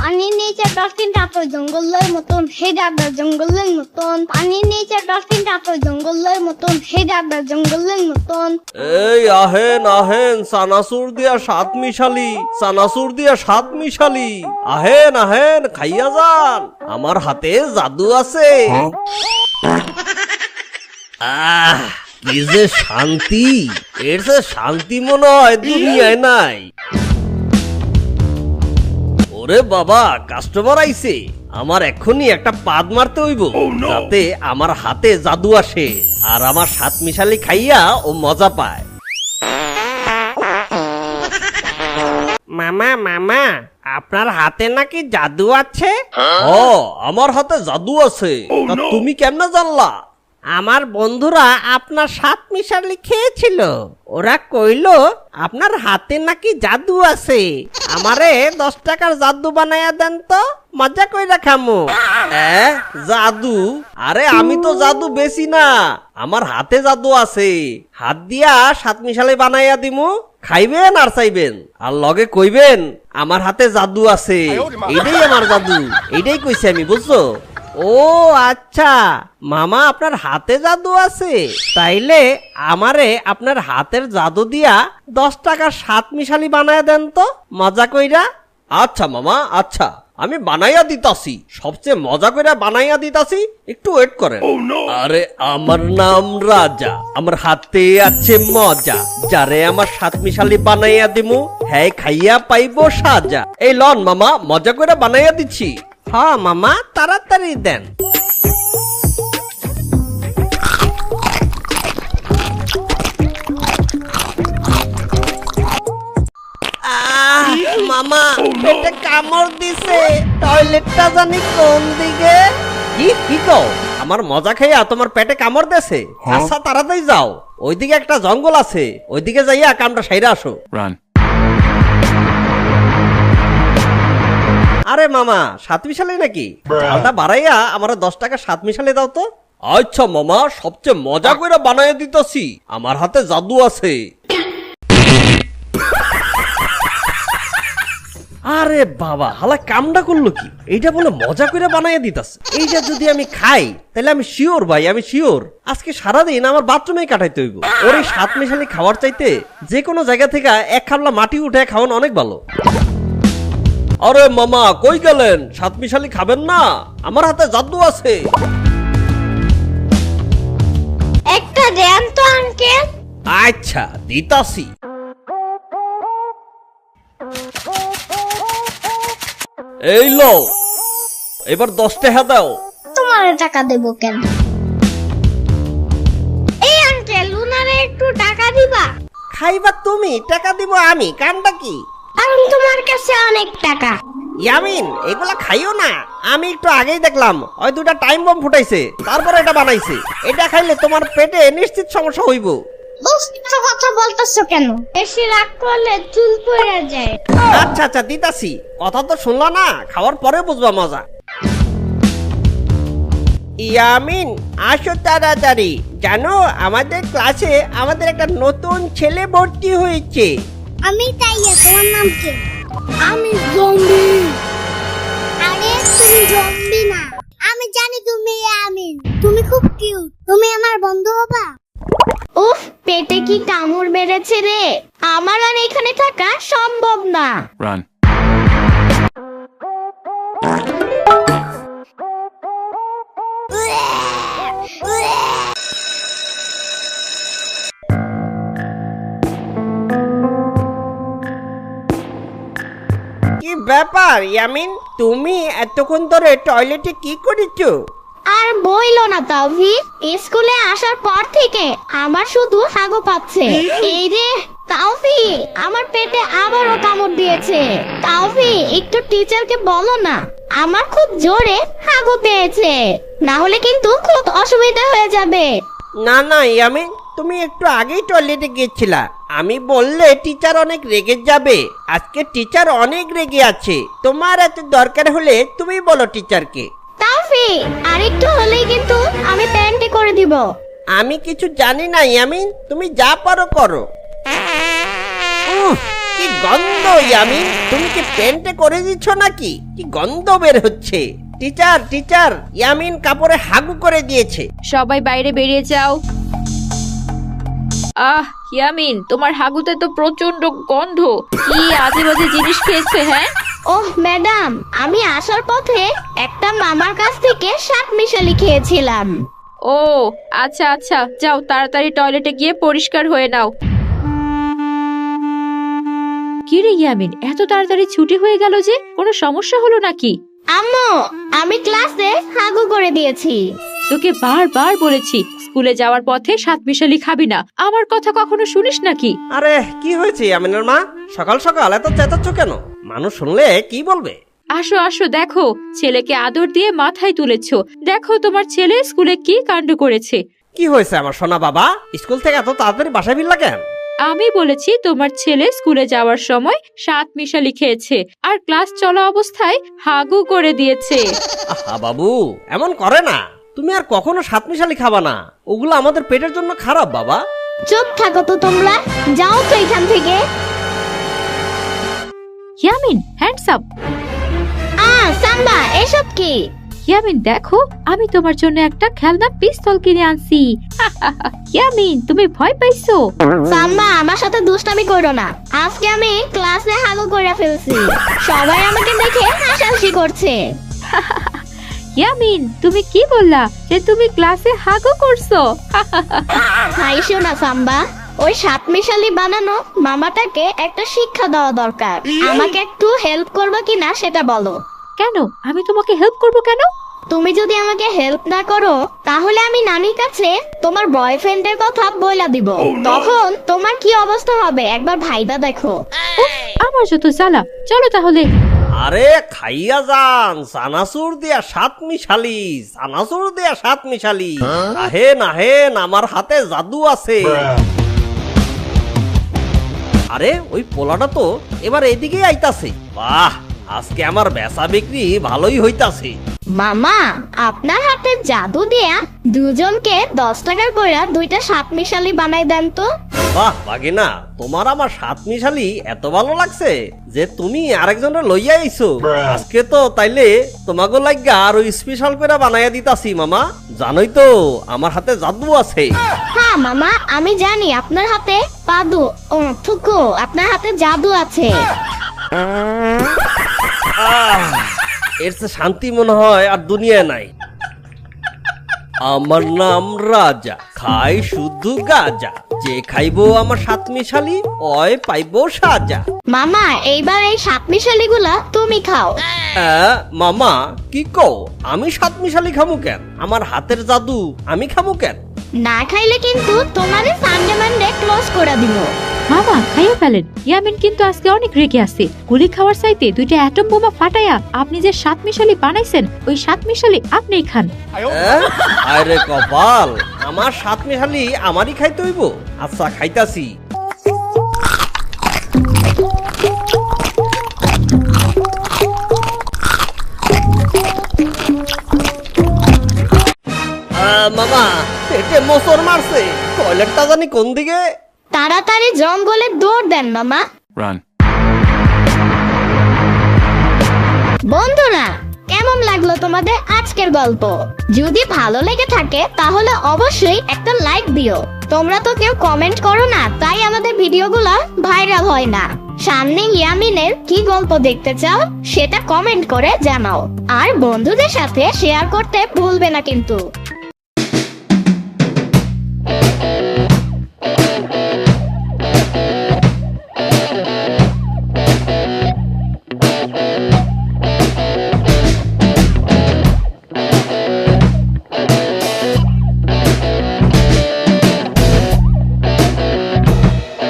পানির নিচে ডলফিনটা তো জঙ্গলের মতন, হেডাটা জঙ্গলের মতন। পানির নিচে ডলফিনটা তো জঙ্গলের মতন, হেডাটা জঙ্গলের মতন। এই আহেন আহেন চানাচুর দিয়া সাত মিশালি, চানাচুর দিয়া সাত মিশালি, আহেন আহেন খাইয়া যান, আমার হাতে জাদু আছে। আহ কি যে শান্তি, এর যে শান্তি মনে হয় দুনিয়ায় নাই। ওরে বাবা, কাস্টমার আইছে, আমার এখনই একটা পাদ মারতে হইব যাতে আমার হাতে জাদু আসে আর আমার সাত মিশালি খাইয়া ও মজা পায়। মামা মামা, আপনার হাতে নাকি জাদু আছে? ও আমার হাতে জাদু আছে, তা তুমি কেমনে জানলা? আমার বন্ধুরা আপনার সাত মিশালি খেয়েছিল, ওরা কইলো আপনার হাতে নাকি জাদু আছে। আমারে 10 টাকার জাদু বানায়া দেন তো, মজা কইরা খামু। জাদু? আরে আমি তো জাদু বেশি না, আমার হাতে জাদু আছে, হাত দিয়া সাত মিশালি বানাইয়া দিমু, খাইবেন আর চাইবেন আর লগে কইবেন আমার হাতে জাদু আছে। এইটাই আমার জাদু, এইটাই কইছি আমি, বুঝছো? ও আচ্ছা, মামা আপনার হাতে জাদু আছে, তাইলে আমারে আপনার হাতের জাদু দিয়া 10 টাকার সাত মিশালি বানায়া দেন তো, মজা কইরা। আচ্ছা মামা, আচ্ছা আমি বানাইয়া দিতাছি, সবচেয়ে মজা করে বানাইয়া দিতাছি, একটু ওয়েট করেন। আরে আমার নাম রাজা, আমার হাতে আছে মজা, যারে আমার সাত মিশালি বানাইয়া দিমু হ্যাঁ খাইয়া পাইবো সাজা। এই লন মামা, মজা করে বানাইয়া দিচ্ছি। হ্যাঁ মামা, তাড়াতাড়ি দেন। মামা পেটে কামড় দিছে, টয়লেটটা জানি কোন দিকে। কি কও? আমার মজা খাইয়া তোমার পেটে কামড় দেছে? আচ্ছা তাড়াতাড়ি যাও, ওইদিকে একটা জঙ্গল আছে, ওইদিকে যাইয়া কামটা সাইরা আসো। আরে মামা, সাত মিশালি নাকি? চালটা বাড়াইয়া আমার 10 টাকা সাত মিশালি দাও তো। আচ্ছা মামা, সবচেয়ে মজা করে বানাইয়া দিতেছি, আমার হাতে জাদু আছে। আরে বাবা, হালা কামটা করলো কি? এইটা বলে মজা করে বানাইয়া দিতাছে। এইটা যদি আমি খাই তাহলে আমি শিওর ভাই, আমি শিওর আজকে সারাদিন আমার বাথরুমে কাটাইতে হইব। ওর এই সাত মিশালি খাওয়ার চাইতে যে কোনো জায়গা থেকে এক খাবলা মাটি উঠে খাওয়ানো অনেক ভালো। আরে মামা কই গেলেন? সাত মিশালি খাবেন না? আমার হাতে জাদু আছে। একটা দেন তো আঙ্কেল। আচ্ছা দিতাছি। এই লো, এবার 10 টাকা দাও। তোমার টাকা দেবো কেন? এই আঙ্কেল, উনারে একটু টাকা দিবা? খাইবা তুমি, টাকা দিব আমি, কামটা কি? কারণ তোমার কাছে অনেক টাকা। ইয়ামিন, এগুলা খাইও না। আমি একটু আগেই দেখলাম ওই দুটা টাইম বম ফুটাইছে, তারপর এটা বানাইছে। এটা খাইলে তোমার পেটে নিশ্চিত সমস্যা হইব। বুঝছো কথা বলতেছো কেন? বেশি রাগ করলে চুল পড়ে যায়। আচ্ছা আচ্ছা দিতাছি, কথা তো শুনলা না, খাওয়ার পরে বুঝবা মজা। ইয়ামিন আসো তাড়াতাড়ি, জানো আমাদের ক্লাসে আমাদের একটা নতুন ছেলে ভর্তি হয়েছে। আমি তাইয়া, তোমার নাম কি? আমি জম্বি। আরে তুমি জম্বি না, আমি জানি তুমি আমিন। তুমি খুব কিউট, তুমি আমার বন্ধু হবা? উফ, পেটে কি কামড় বেড়েছে রে, আমার আর এখানে থাকা সম্ভব না। Run. কি ব্যাপার ইয়ামিন, তুমি এতক্ষণ ধরে টয়লেটে কি করেছো? আর বইলো না তাওফি, স্কুলে আসার পর থেকে আমার শুধু হাগু পাচ্ছে। এই রে তাওফি, আমার পেটে আবারও কামড় দিয়েছে। তাওফি, একটু টিচারকে বলো না, আমার খুব জোরে হাগু পেয়েছে, না হলে কিন্তু খুব অসুবিধা হয়ে যাবে। না না ইয়ামিন, তুমি একটু আগেই টয়লেটে গিয়েছিলা, আমি বললে টিচার অনেক রেগে যাবে। আজকে টিচার অনেক রেগে আছে, তোমার এত দরকার হলে তুমি বলো টিচারকে। তাওফি, আরেকটু হলেই কিন্তু আমি প্যান্টি করে দিব। আমি কিছু জানি না ইয়ামিন, তুমি যা পারো করো। কি গন্ধ ইয়ামিন, তুমি কি পেন্টে করে দিচ্ছ নাকি? কি গন্ধ বের হচ্ছে। টিচার টিচার, ইয়ামিন কাপড়ে হাগু করে দিয়েছে। সবাই বাইরে বেরিয়ে যাও। ইয়ামিন, তোমার হাগুতে তো প্রচন্ড গন্ধ। কি আজে বাজে জিনিস খেয়েছে? হ্যাঁ, ওহ ম্যাডাম, আমি আসার পথে একটা মামার কাছ থেকে শাকমিশালি খেয়েছিলাম। ও আচ্ছা আচ্ছা, যাও তাড়াতাড়ি টয়লেটে গিয়ে পরিষ্কার হয়ে নাও। কি রে ইয়ামিন, এত তাড়াতাড়ি ছুটি হয়ে গেল যে? কোনো সমস্যা হলো নাকি? আম্মু, আমি ক্লাসে হাগু করে দিয়েছি। তোকে বারবার বলেছি স্কুলে যাওয়ার পথে সাতমিশালি খাবি না, আমার কথা কখনো শুনিস নাকি? আরে কি হয়েছে আমিনার মা, সকাল সকাল এত চেঁচাচ্ছ কেন? মানুষ শুনলে কি বলবে? আসো আসো, দেখো ছেলেকে আদর দিয়ে মাথায় তুলেছো। দেখো তোমার ছেলে স্কুলে কি কাণ্ড করেছে। কি হয়েছে আমার সোনা বাবা? স্কুল থেকে এত তাড়াতাড়ি বাসায় ফিরলা কেন? আমি বলেছি তোমার ছেলে স্কুলে যাওয়ার সময় সাতমিশালি খেয়েছে আর ক্লাস চলা অবস্থায় হাগু করে দিয়েছে। আহা বাবু, এমন করে না। তুমি আর কখনো সাতমিশালি খাবা না, ওগুলো আমাদের পেটের জন্য খারাপ বাবা। চুপ থাকো তো তোমরা, যাও তো এখান থেকে। Yamin, hands up. সাম্বা, এসব কি? ইয়ামিন দেখো, আমি তোমার জন্য একটা খেলনা পিস্তল কিনে আনছি। ইয়ামিন, তুমি ভয় পাইছো? সাম্বা, আমার সাথে দুষ্টামি করো না। আজকে আমি ক্লাসে হাগু করে ফেলছি, সবাই আমাকে দেখে হাসাহাসি করছে। ইয়ামিন, তুমি কি বললা যে তুমি ক্লাসে হাগু করছো? হাইসো না সাম্বা, ওই সাতমিশালি বানানো মামাটাকে একটা শিক্ষা দেওয়া দরকার। আমাকে একটু হেল্প করবে কিনা সেটা বলো। কেন? আমি তোমাকে হেল্প করব কেন? তুমি যদি আমাকে হেল্প না করো তাহলে আমি নানির কাছে তোমার বয়ফ্রেন্ডের কথা বইলা দিব। তখন তোমার কি অবস্থা হবে একবার ভাইবা দেখো। আমার যত জ্বালা, চলো তাহলে। আরে খাইয়া যান, চানাচুর দিয়া সাতমিশালি, চানাচুর দিয়া সাতমিশালি। আহেন আহেন, আমার হাতে জাদু আছে। আরে ওই পোলাটা তো এবার এদিকে আইতাছে। বাহ, আজকে আমার বেচা বিক্রি ভালোই হইতাছে। মামা, আপনার হাতে জাদু দিয়া দুজনকে 10 টাকার করে দুইটা সাতমিশালি বানাই দেন তো। বাহ বাগিনা, তোমার আমার সাতমিশালি এত ভালো লাগছে যে তুমি আরেকজনের লইয়া আইছো। আজকে তো তাইলে তোমাকে লাগা আরো স্পেশাল করে বানাইয়া দিতাছি মামা। জানোই তো আমার হাতে জাদু আছে। হ্যাঁ মামা, আমি জানি আপনার হাতে পাদু থুকু, আপনার হাতে জাদু আছে। এর চেয়ে শান্তি মনে হয় আর দুনিয়ায় নাই। আমার নাম রাজা, খাই শুধু গাজা, যে খাইবো আমার সাতমিশালি ওই পাইবো সাজা। মামা, এইবার এই সাতমিশালি গুলা তুমি খাও। মামা কি কও? আমি সাতমিশালি খামু কেন? আমার হাতের জাদু আমি খামু কেন? না খাইলে কিন্তু তোমারে সানডে মানডে ক্লোজ করে দিব। মামা, খাইয়ে ফেলেন। ইয়ামিন কিন্তু আজকে অনেক রেগে আছে। গুলি খাওয়ার চাইতে দুইটা অ্যাটম বোমা ফাটায়া আপনি যে সাতমিশালি বানাইছেন, ওই সাতমিশালি আপনিই খান। আরে কপাল, আমার সাতমিশালি আমারই খাইতে হইব। আচ্ছা খাইতাছি। মামা, পেটে মোচড় মারছে। টয়লেটটা জানি কোন দিকে? তাড়াতাড়ি জঙ্গলে দৌড় দেন মামা। Run. বন্ধুরা, কেমন লাগলো তোমাদের আজকের গল্প? যদি ভালো লেগে থাকে তাহলে অবশ্যই একটা লাইক দিও। তোমরা তো কেউ কমেন্ট করো না, তাই আমাদের ভিডিওগুলো ভাইরাল হয় না। সামনে ইয়ামিনের কি গল্প দেখতে চাও সেটা কমেন্ট করে জানাও, আর বন্ধুদের সাথে শেয়ার করতে ভুলবে না কিন্তু।